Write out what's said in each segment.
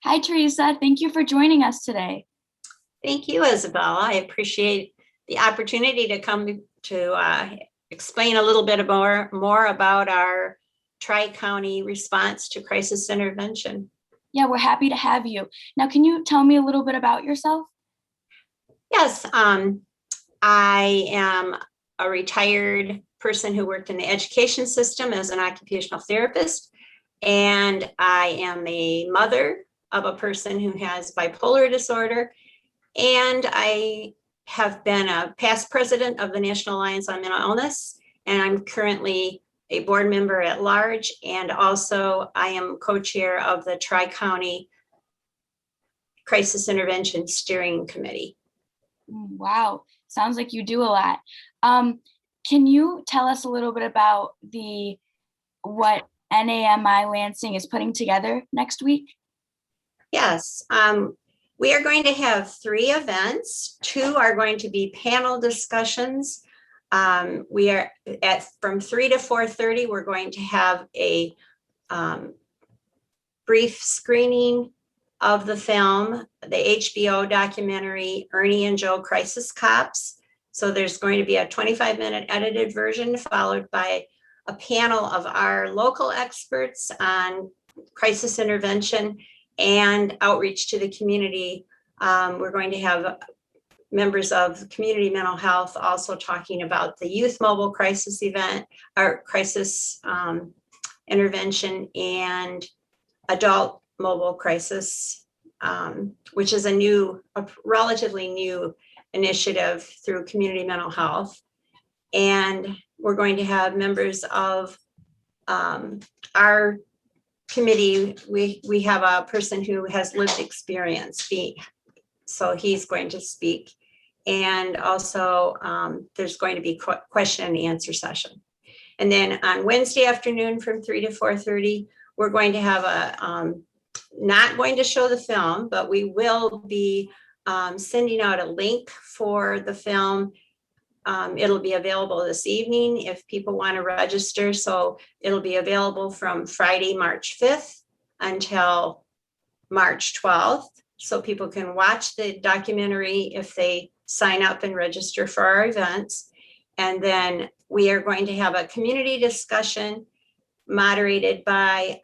Hi, Teresa. Thank you for joining us today. Thank you, Isabella. I appreciate the opportunity to come to explain a little bit more about our Tri-County response to crisis intervention. Yeah, we're happy to have you. Now, can you tell me a little bit about yourself? Yes, I am a retired person who worked in the education system as an occupational therapist, and I am a mother of a person who has bipolar disorder, and I have been a past president of the National Alliance on Mental Illness, and I'm currently a board member at large, and also I am co-chair of the Tri-County Crisis Intervention Steering Committee. Wow, sounds like you do a lot. Can you tell us a little bit about what NAMI Lansing is putting together next week? Yes, we are going to have 3 events. 2 are going to be panel discussions. We are from 3 to 4:30. We're going to have a brief screening of the film, the HBO documentary, Ernie and Joe Crisis Cops. So there's going to be a 25-minute edited version followed by a panel of our local experts on crisis intervention and outreach to the community. We're going to have members of community mental health also talking about the youth mobile crisis event, or crisis intervention, and adult mobile crisis, which is a relatively new initiative through community mental health. And we're going to have members of our committee. We have a person who has lived experience, so he's going to speak. And also there's going to be question and answer session. And then on Wednesday afternoon from 3 to 4:30, we're going to have not going to show the film, but we will be sending out a link for the film. It'll be available this evening if people want to register. So it'll be available from Friday, March 5th until March 12th. So people can watch the documentary if they sign up and register for our events. And then we are going to have a community discussion moderated by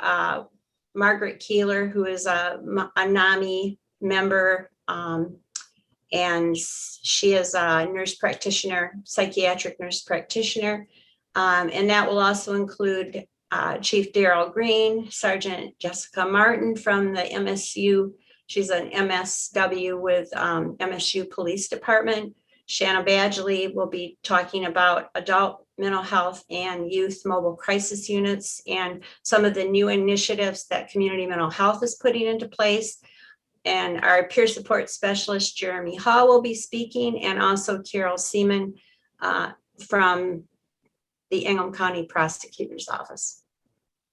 Margaret Keeler, who is a NAMI member, and she is a nurse practitioner, psychiatric nurse practitioner. And that will also include Chief Daryl Green, Sergeant Jessica Martin from the MSU. She's an MSW with MSU Police Department. Shanna Badgley will be talking about adult mental health and youth mobile crisis units and some of the new initiatives that community mental health is putting into place. And our peer support specialist, Jeremy Hall, will be speaking, and also Carol Seaman from the Ingham County Prosecutor's Office.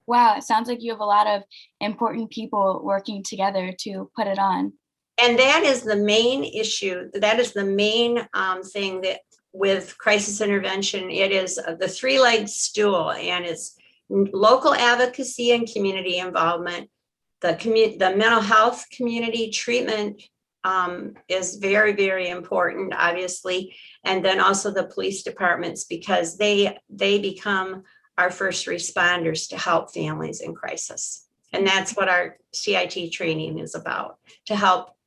Wow, it sounds like you have a lot of important people working together to put it on. And that is the main issue. That is the main thing that with crisis intervention, it is the 3-legged stool, and it's local advocacy and community involvement. The mental health community treatment is very, very important, obviously. And then also the police departments, because they become our first responders to help families in crisis. And that's what our CIT training is about,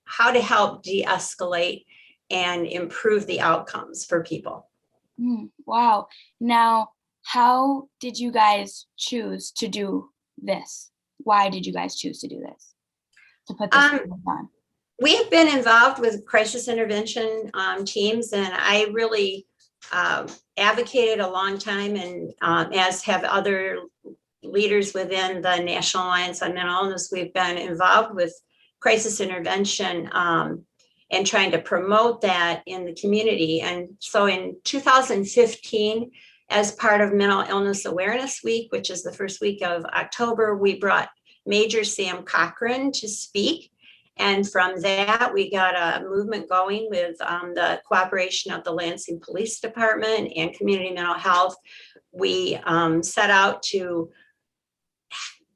how to help de-escalate and improve the outcomes for people. Wow. Now, how did you guys choose to do this? Why did you guys choose to do this? To put this on? We have been involved with crisis intervention teams, and I really advocated a long time, and as have other leaders within the National Alliance on Mental Illness, we've been involved with crisis intervention and trying to promote that in the community. And so in 2015, as part of Mental Illness Awareness Week, which is the first week of October, we brought Major Sam Cochran to speak. And from that, we got a movement going with the cooperation of the Lansing Police Department and Community Mental Health. We set out to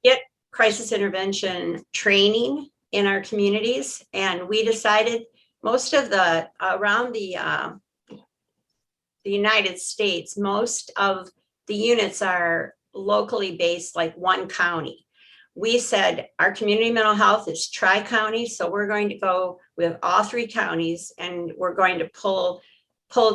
get crisis intervention training in our communities. And we decided most of the, around the United States, most of the units are locally based, like one county. We said our community mental health is tri-county, so we're going to go with all three counties, and we're going to pull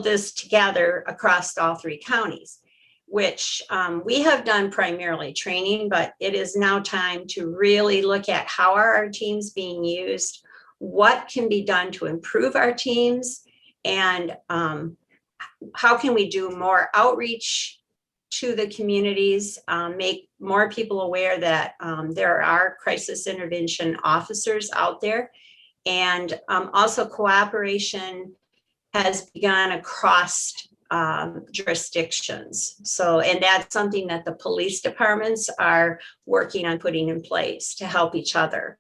this together across all three counties, which we have done primarily training, but it is now time to really look at how are our teams being used, what can be done to improve our teams, and how can we do more outreach to the communities, make more people aware that there are crisis intervention officers out there. And also cooperation has begun across jurisdictions. So, and that's something that the police departments are working on putting in place to help each other.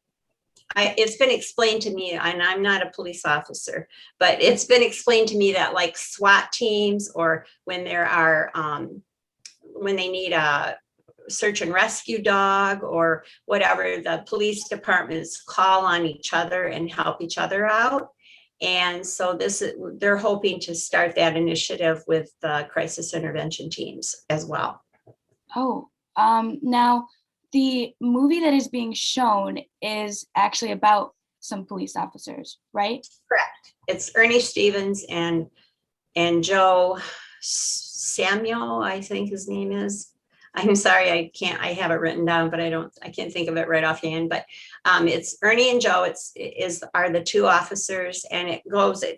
It's been explained to me, and I'm not a police officer, but it's been explained to me that like SWAT teams, or when there are, when they need a search and rescue dog or whatever, the police departments call on each other and help each other out. And so they're hoping to start that initiative with the crisis intervention teams as well. Oh, now the movie that is being shown is actually about some police officers, right? Correct. It's Ernie Stevens and Joe Samuel, I think his name is. I'm sorry, I have it written down, but I can't think of it right offhand, but it's Ernie and Joe, are the two officers, and it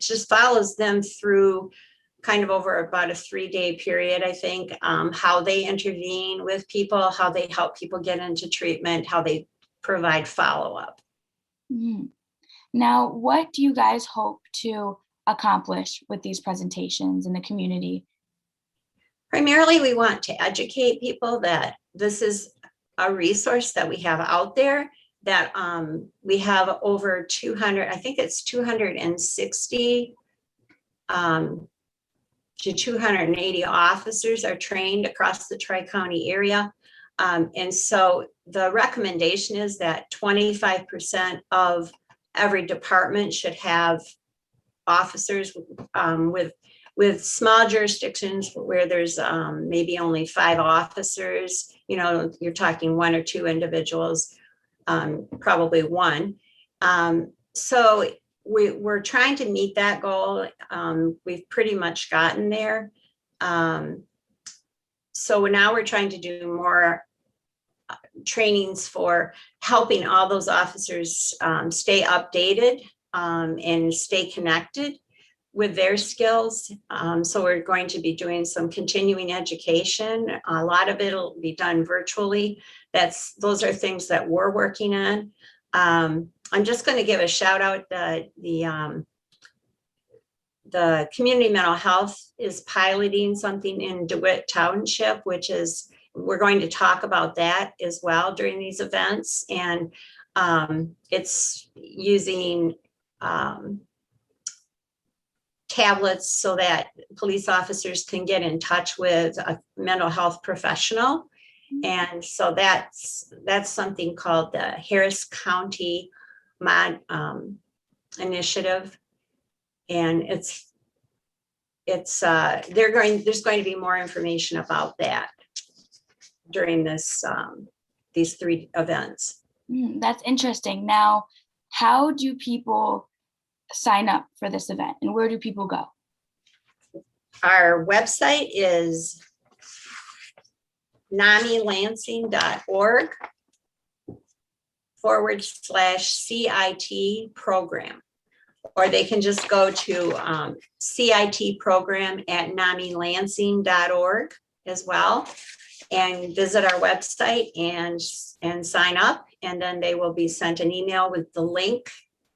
just follows them through kind of over about a 3-day period, I think, how they intervene with people, how they help people get into treatment, how they provide follow-up. Mm-hmm. Now, what do you guys hope to accomplish with these presentations in the community? Primarily, we want to educate people that this is a resource that we have out there, that we have over 200, I think it's 260 to 280 officers are trained across the Tri-County area. And so the recommendation is that 25% of every department should have officers, with small jurisdictions where there's maybe only 5 officers, you're talking 1 or 2 individuals, probably 1. So we're trying to meet that goal. We've pretty much gotten there. So now we're trying to do more trainings for helping all those officers stay updated and stay connected with their skills. So we're going to be doing some continuing education. A lot of it will be done virtually. Those are things that we're working on. I'm just going to give a shout out. The community mental health is piloting something in DeWitt Township, which is, we're going to talk about that as well during these events. And it's using tablets so that police officers can get in touch with a mental health professional. And so that's something called the Harris County Mod Initiative. And there's going to be more information about that during these 3 events. That's interesting. Now, how do people sign up for this event, and where do people go? Our website is NAMI/CIT program, or they can just go to CIT program at NAMILansing.org as well, and visit our website and sign up, and then they will be sent an email with the link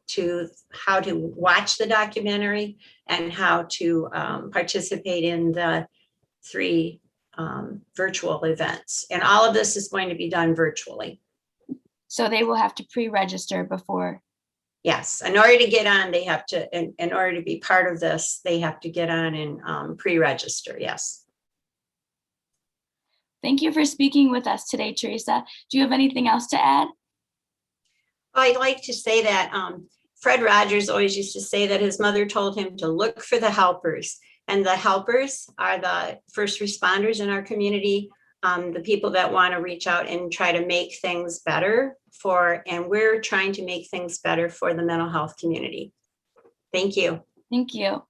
to how to watch the documentary and how to participate in the 3 virtual events. And all of this is going to be done virtually. So they will have to pre-register before? Yes, in order to get on, they have to, in order to be part of this, they have to get on and pre-register, yes. Thank you for speaking with us today, Teresa. Do you have anything else to add? I'd like to say that Fred Rogers always used to say that his mother told him to look for the helpers. And the helpers are the first responders in our community, the people that want to reach out and try to make things better and we're trying to make things better for the mental health community. Thank you. Thank you.